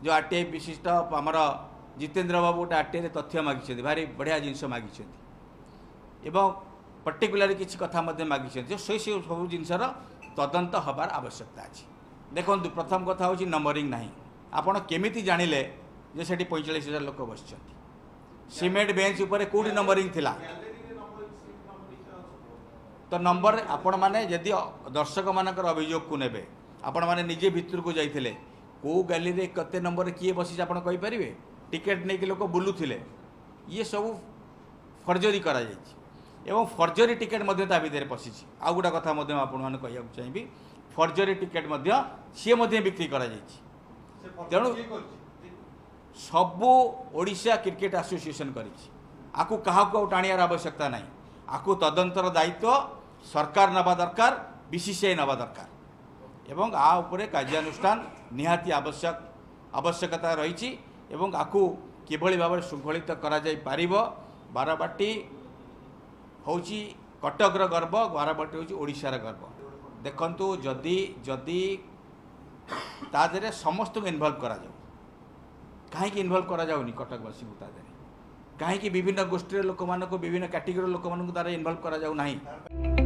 जो आरटीआई विशिष्ट आमर जितेंद्र बाबू गोटे आरटीआई तथ्य मागिछन्ति भारी बढ़िया जिनस मागिछन्ति एवं पर्टिकुलर किसी कथा मागिछन्ति जो से सब जिनसर तदंत हबार आवश्यकता अछि। देखंतु प्रथम कथा होछि नंबरिंग नाही। आपण केमिति जानिले जे सेठी 45,000 लोक बसछन्ति सीमेंट बेंच ऊपर कोडी नंबरिंग थिला तो नंबर आपण माने यदि दर्शक मानकर अभियोग को नेबे आपण माने निजे भितर को जाइथिले को गैलरी कते नंबर किए बसी आपण कहि परिबे टिकेट नै कि लोक बुलुथिले ये सब फर्जरी करा जायछि एवं फर्जरी टिकेट मध्य ता भितर पसिछि। आ गुडा कथा मध्य आपण माने कहिया चाहिबी फर्जरी टिकेट मध्य सी मध्य बिक्री करा जायछि। तेणु सबू ओडिशा क्रिकेट एसोसिएशन करिछि आकु काहाको टाणियार आवश्यकता नाही। आकु तदंतर दायित्व सरकार नवा दरकार बीसीसीआई नवा दरकार एवं आ उपरे कार्यानुष्ठान निहाती आवश्यकता रही एवं आकु किभली भाव शृंखलित करा जाई पारिबो। बारबाटी होची कटकर गर्व बारबाटी होची ओडिशार गर्व। देखंतु जदि जदि ता देरे समस्त इनवॉल्व करा जाऊ कहीं इनवॉल्व करा जाउनी कटकवासी को ता देरे कहीं विभिन्न गोष्ठी लोक मानक विभिन्न कैटेगरी लोक मानक तार इनवॉल्व करा जाऊ नाही।